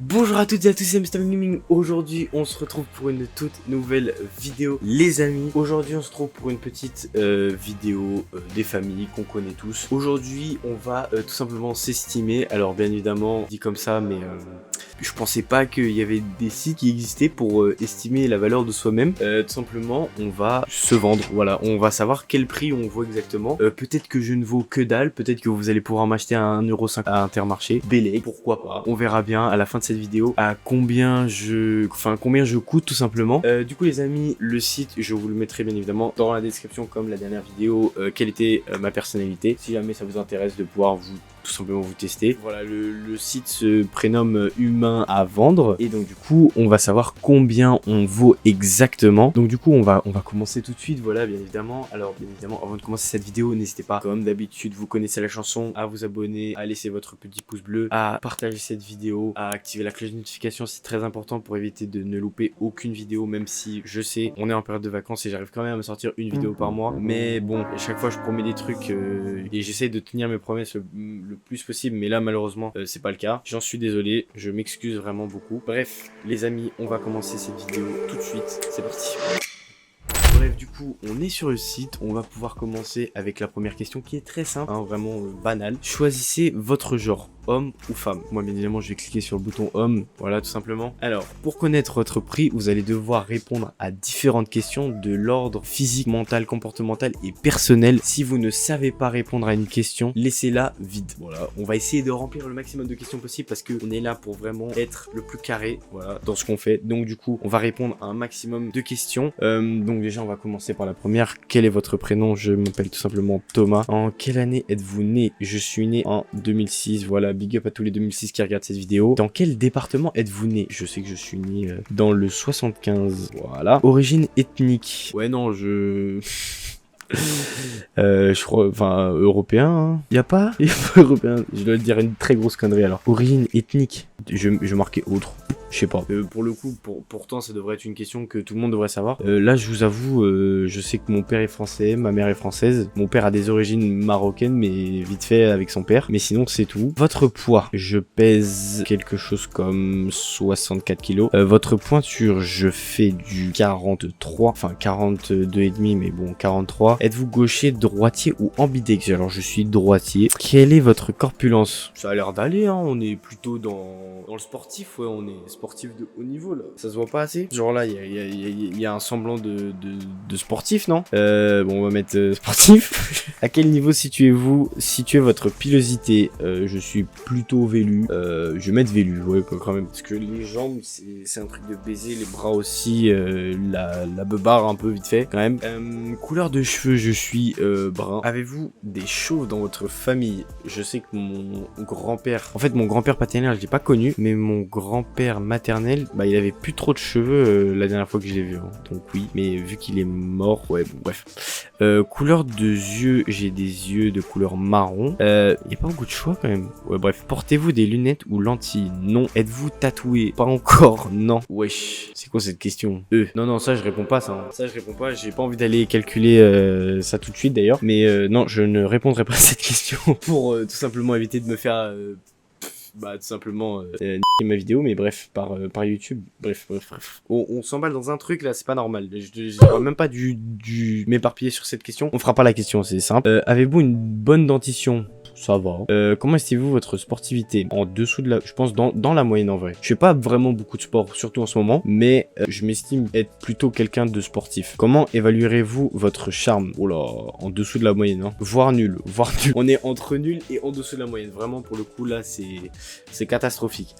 Bonjour à toutes et à tous, c'est Mr Gaming. Aujourd'hui on se retrouve pour une toute nouvelle vidéo les amis. Aujourd'hui on se retrouve pour une petite vidéo des familles qu'on connaît tous. Aujourd'hui on va tout simplement s'estimer. Alors bien évidemment dit comme ça mais je pensais pas qu'il y avait des sites qui existaient pour estimer la valeur de soi-même. Tout simplement on va se vendre, voilà, on va savoir quel prix on vaut exactement. Peut-être que je ne vaux que dalle, peut-être que vous allez pouvoir m'acheter à 1,50€ à Intermarché. Bélé, pourquoi pas. On verra bien à la fin de cette vidéo à combien je coûte tout simplement. Du coup les amis, le site je vous le mettrai bien évidemment dans la description comme la dernière vidéo, quelle était ma personnalité, si jamais ça vous intéresse de pouvoir tout simplement vous tester. Voilà, le site se prénomme Humain à vendre et donc du coup on va savoir combien on vaut exactement. Donc du coup on va commencer tout de suite, voilà, bien évidemment. Alors bien évidemment avant de commencer cette vidéo, n'hésitez pas, comme d'habitude vous connaissez la chanson, à vous abonner, à laisser votre petit pouce bleu, à partager cette vidéo, à activer la cloche de notification, c'est très important pour éviter de ne louper aucune vidéo, même si je sais on est en période de vacances et j'arrive quand même à me sortir une vidéo par mois, mais bon, à chaque fois je promets des trucs et j'essaie de tenir mes promesses le plus possible, mais là malheureusement c'est pas le cas. J'en suis désolé, je m'excuse vraiment beaucoup. Bref les amis, on va commencer cette vidéo tout de suite, c'est parti. Bref, du coup, on est sur le site, on va pouvoir commencer avec la première question qui est très simple, hein, vraiment banale. Choisissez votre genre, homme ou femme. Moi, bien évidemment, je vais cliquer sur le bouton homme, voilà, tout simplement. Alors, pour connaître votre prix, vous allez devoir répondre à différentes questions de l'ordre physique, mental, comportemental et personnel. Si vous ne savez pas répondre à une question, laissez-la vide. Voilà, on va essayer de remplir le maximum de questions possible parce qu'on est là pour vraiment être le plus carré, voilà, dans ce qu'on fait. Donc, du coup, on va répondre à un maximum de questions. Donc, déjà, on va commencer par la première. Quel est votre prénom? Je m'appelle tout simplement Thomas. En quelle année êtes-vous né? Je suis né en 2006. Voilà, big up à tous les 2006 qui regardent cette vidéo. Dans quel département êtes-vous né? Je sais que je suis né dans le 75. Voilà. Origine ethnique. Ouais, non, je crois, enfin, européen, hein. Y a pas européen. Je dois dire une très grosse connerie alors. Origine ethnique. Je marquais autre. Je sais pas. Pour le coup, pourtant, ça devrait être une question que tout le monde devrait savoir. Là, je vous avoue, je sais que mon père est français, ma mère est française. Mon père a des origines marocaines, mais vite fait avec son père. Mais sinon, c'est tout. Votre poids, je pèse quelque chose comme 64 kilos. Votre pointure, je fais du 43, enfin 42 et demi, mais bon, 43. Êtes-vous gaucher, droitier ou ambidex? Alors, je suis droitier. Quelle est votre corpulence? Ça a l'air d'aller, hein. On est plutôt dans le sportif, ouais, on est sportif de haut niveau là. Ça se voit pas assez. Genre là, il y a un semblant de sportif, non? Bon, on va mettre sportif. À quel niveau situez-vous? Situez votre pilosité. Je suis plutôt vélu. Je vais mettre vélu, ouais, quand même. Parce que les jambes, c'est un truc de baiser. Les bras aussi, la beubare un peu vite fait, quand même. Couleur de cheveux, je suis brun. Avez-vous des chauves dans votre famille? Je sais que mon grand-père, en fait, mon grand-père paternel, je l'ai pas connu, mais mon grand-père maternel, bah il avait plus trop de cheveux la dernière fois que je l'ai vu, hein. Donc oui, mais vu qu'il est mort, ouais, bon, bref. Couleur de yeux, j'ai des yeux de couleur marron. Y a pas beaucoup de choix quand même. Ouais, bref. Portez-vous des lunettes ou lentilles? Non. Êtes-vous tatoué? Pas encore, non. Wesh, c'est quoi cette question? Non, ça je réponds pas, ça, hein. Ça je réponds pas, j'ai pas envie d'aller calculer ça tout de suite d'ailleurs. Mais non, je ne répondrai pas à cette question pour tout simplement éviter de me faire bah tout simplement niquer ma vidéo, mais bref, par YouTube, bref. On s'emballe dans un truc là, c'est pas normal. J'aurais même pas dû m'éparpiller sur cette question. On fera pas la question, c'est simple. Avez-vous une bonne dentition? Ça va. Comment estimez-vous votre sportivité? En dessous de la... Je pense dans la moyenne en vrai. Je fais pas vraiment beaucoup de sport, surtout en ce moment, mais je m'estime être plutôt quelqu'un de sportif. Comment évaluerez-vous votre charme? Oh là, en dessous de la moyenne, hein. Voire nul. On est entre nul et en dessous de la moyenne. Vraiment, pour le coup, là, c'est catastrophique.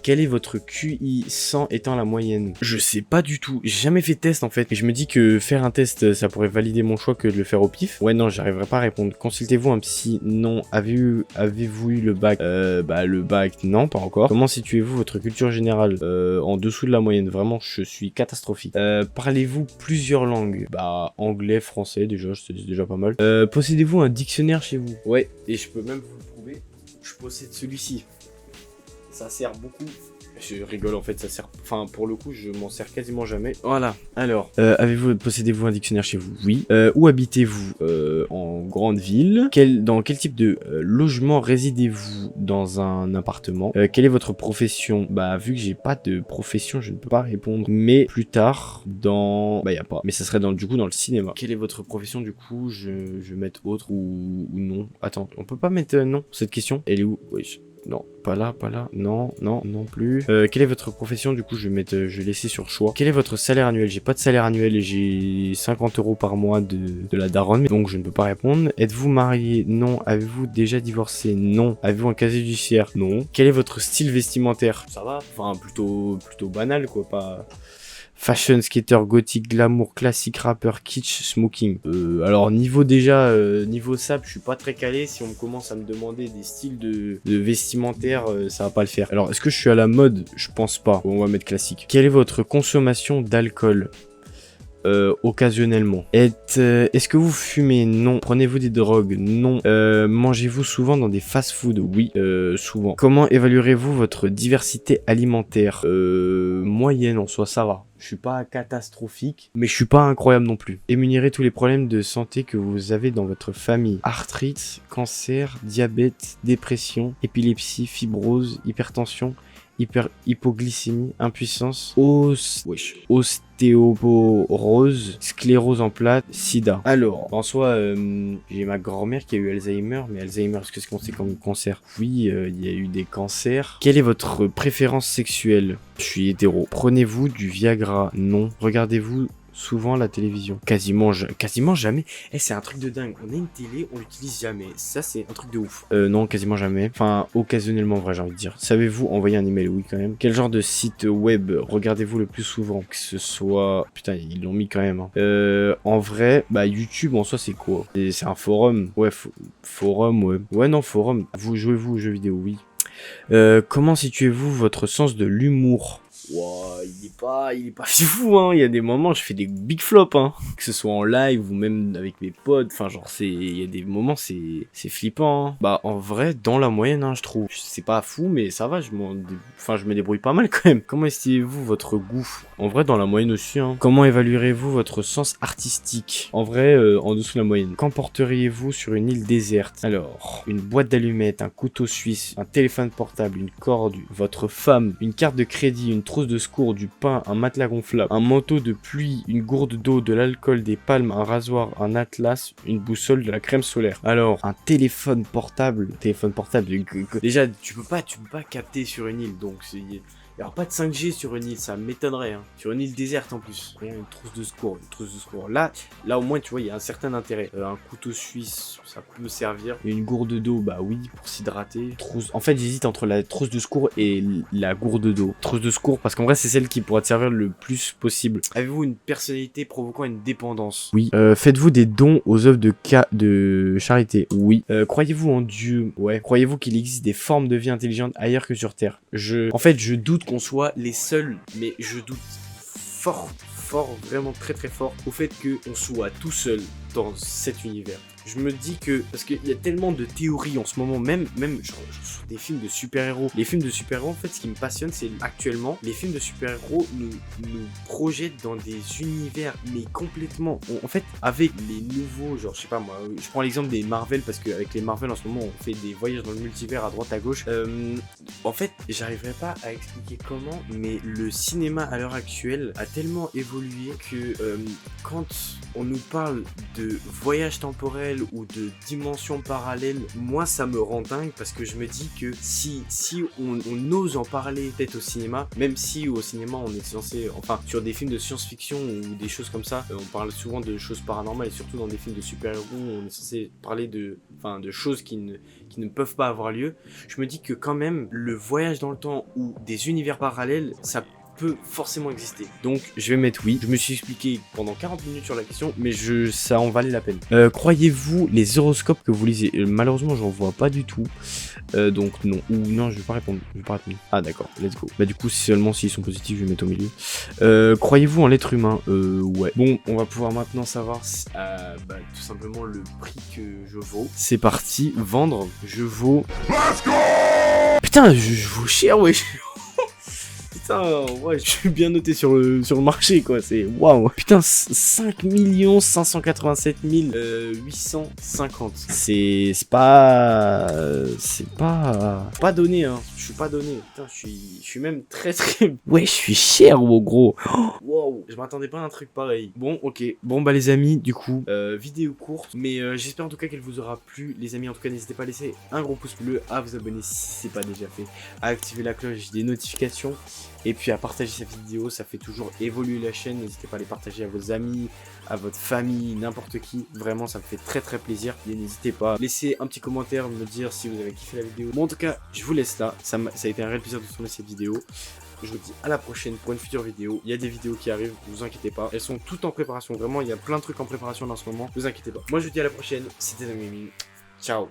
Quel est votre QI 100 étant la moyenne? Je sais pas du tout. J'ai jamais fait de test en fait. Et je me dis que faire un test, ça pourrait valider mon choix que de le faire au pif. Ouais, non, j'arriverai pas à répondre. Consultez-vous un psy? Non. Avez-vous eu le bac? Bah, le bac, non, pas encore. Comment situez-vous votre culture générale? En dessous de la moyenne. Vraiment, je suis catastrophique. Parlez-vous plusieurs langues? Bah, anglais, français, déjà, c'est déjà pas mal. Possédez-vous un dictionnaire chez vous? Ouais, et je peux même vous le prouver. Je possède celui-ci. Ça sert beaucoup Je rigole en fait, ça sert. Enfin, pour le coup, je m'en sers quasiment jamais. Voilà. Alors, possédez-vous un dictionnaire chez vous? Oui. Où habitez-vous? En grande ville. Dans quel type de logement résidez-vous? Dans un appartement. Quelle est votre profession? Bah, vu que j'ai pas de profession, je ne peux pas répondre. Mais plus tard, bah, y a pas. Mais ça serait du coup dans le cinéma. Quelle est votre profession du coup? Je vais mettre autre ou non. Attends, on peut pas mettre non cette question. Elle est où? Oui. Non, pas là, pas là. Non, non, non plus. Quelle est votre profession? Du coup, je vais laisser sur choix. Quel est votre salaire annuel? J'ai pas de salaire annuel et j'ai 50 € par mois de la daronne, donc je ne peux pas répondre. Êtes-vous marié? Non. Avez-vous déjà divorcé? Non. Avez-vous un casier judiciaire? Non. Quel est votre style vestimentaire? Ça va. Enfin, plutôt banal, quoi. Pas... Fashion, skater, gothique, glamour, classique, rappeur, kitsch, smoking. Alors niveau sap, je suis pas très calé. Si on commence à me demander des styles de vestimentaire, ça va pas le faire. Alors est-ce que je suis à la mode? Je pense pas. On va mettre classique. Quelle est votre consommation d'alcool? Occasionnellement. Est-ce que vous fumez? Non. Prenez-vous des drogues? Non. Mangez-vous souvent dans des fast-food? Oui, souvent. Comment évaluerez-vous votre diversité alimentaire? Moyenne en soi, ça va. Je suis pas catastrophique, mais je suis pas incroyable non plus. Énumérez tous les problèmes de santé que vous avez dans votre famille. Arthrite, cancer, diabète, dépression, épilepsie, fibrose, hypertension, hypoglycémie, impuissance, ostéoporose, sclérose en plaques, sida. Alors, en soi, j'ai ma grand-mère qui a eu Alzheimer, mais Alzheimer, est-ce que c'est considéré comme cancer? Oui, il y a eu des cancers. Quelle est votre préférence sexuelle? Je suis hétéro. Prenez-vous du Viagra? Non. Regardez-vous souvent la télévision? Quasiment jamais. C'est un truc de dingue. On a une télé, on l'utilise jamais. Ça, c'est un truc de ouf. Non, quasiment jamais. Enfin, occasionnellement, vrai, j'ai envie de dire. Savez-vous envoyer un email? Oui, quand même. Quel genre de site web regardez-vous le plus souvent? Que ce soit... Putain, ils l'ont mis quand même. Hein. En vrai, bah, YouTube, en soi, c'est quoi? C'est un forum. Ouais, forum, ouais. Ouais, non, forum. Jouez-vous aux jeux vidéo? Oui. Comment situez-vous votre sens de l'humour? Wow, il est pas fou, hein. Il y a des moments, je fais des big flops, hein. Que ce soit en live ou même avec mes potes. Enfin, genre, il y a des moments, c'est flippant, hein. Bah, en vrai, dans la moyenne, hein, je trouve. C'est pas fou, mais ça va, je me débrouille pas mal quand même. Comment estimez-vous votre goût? En vrai, dans la moyenne aussi, hein. Comment évaluerez-vous votre sens artistique? En vrai, en dessous de la moyenne. Qu'emporteriez-vous sur une île déserte? Alors, une boîte d'allumettes, un couteau suisse, un téléphone portable, une corde, votre femme, une carte de crédit, une trousse de secours, du pain, un matelas gonflable, un manteau de pluie, une gourde d'eau, de l'alcool, des palmes, un rasoir, un atlas, une boussole, de la crème solaire. Alors, un téléphone portable. Déjà, tu peux pas capter sur une île, donc c'est... Il n'y aura pas de 5G sur une île, ça m'étonnerait, hein. Sur une île déserte en plus. Regarde, une trousse de secours. Là au moins, tu vois, il y a un certain intérêt. Un couteau suisse, ça peut me servir. Une gourde d'eau, bah oui, pour s'hydrater. En fait, j'hésite entre la trousse de secours et la gourde d'eau. Trousse de secours, parce qu'en vrai, c'est celle qui pourra te servir le plus possible. Avez-vous une personnalité provoquant une dépendance? Oui. Faites-vous des dons aux œuvres de charité? Oui. Croyez-vous en Dieu? Ouais. Croyez-vous qu'il existe des formes de vie intelligentes ailleurs que sur Terre? En fait, je doute qu'on soit les seuls, mais je doute fort, vraiment très très fort au fait qu'on soit tout seul dans cet univers. Je me dis que, parce qu'il y a tellement de théories en ce moment, même genre sur des films de super-héros. Les films de super-héros, en fait, ce qui me passionne, c'est actuellement, les films de super-héros nous projettent dans des univers, mais complètement, en fait, avec les nouveaux, genre, je sais pas moi, je prends l'exemple des Marvel, parce qu'avec les Marvel, en ce moment, on fait des voyages dans le multivers à droite à gauche. En fait, j'arriverai pas à expliquer comment, mais le cinéma à l'heure actuelle a tellement évolué que quand on nous parle de voyage temporel ou de dimensions parallèles, moi ça me rend dingue parce que je me dis que si on ose en parler peut-être au cinéma, même si au cinéma on est censé, enfin sur des films de science-fiction ou des choses comme ça, on parle souvent de choses paranormales et surtout dans des films de super-héros on est censé parler de choses qui ne peuvent pas avoir lieu. Je me dis que quand même le voyage dans le temps ou des univers parallèles, ça peut forcément exister. Donc je vais mettre oui. Je me suis expliqué pendant 40 minutes sur la question, mais ça en valait la peine. Croyez-vous les horoscopes que vous lisez? Malheureusement, j'en vois pas du tout. Donc non. Ou non, je vais pas répondre. Ah d'accord, let's go. Bah du coup, seulement s'ils sont positifs, je vais mettre au milieu. Croyez-vous en l'être humain? Ouais. Bon, on va pouvoir maintenant savoir tout simplement le prix que je vaux. C'est parti, vendre. Je vaux... Let's go. Putain, je vaux cher, wesh. Putain, ouais, je suis bien noté sur le marché, quoi. C'est waouh. Putain, 5 587 850. C'est pas. C'est pas donné, hein. Je suis pas donné. Putain, je suis même très. Ouais, je suis cher, gros. Wow, je m'attendais pas à un truc pareil. Bon, ok. Bon, bah, les amis, du coup, vidéo courte. Mais j'espère en tout cas qu'elle vous aura plu. Les amis, en tout cas, n'hésitez pas à laisser un gros pouce bleu, à vous abonner si c'est pas déjà fait, à activer la cloche des notifications. Et puis à partager cette vidéo, ça fait toujours évoluer la chaîne. N'hésitez pas à les partager à vos amis, à votre famille, n'importe qui. Vraiment, ça me fait très très plaisir. Et n'hésitez pas à laisser un petit commentaire, me dire si vous avez kiffé la vidéo. Bon, en tout cas, je vous laisse là. Ça a été un réel plaisir de tourner cette vidéo. Je vous dis à la prochaine pour une future vidéo. Il y a des vidéos qui arrivent, ne vous inquiétez pas. Elles sont toutes en préparation. Vraiment, il y a plein de trucs en préparation en ce moment. Ne vous inquiétez pas. Moi, je vous dis à la prochaine. C'était Zamimine. Ciao.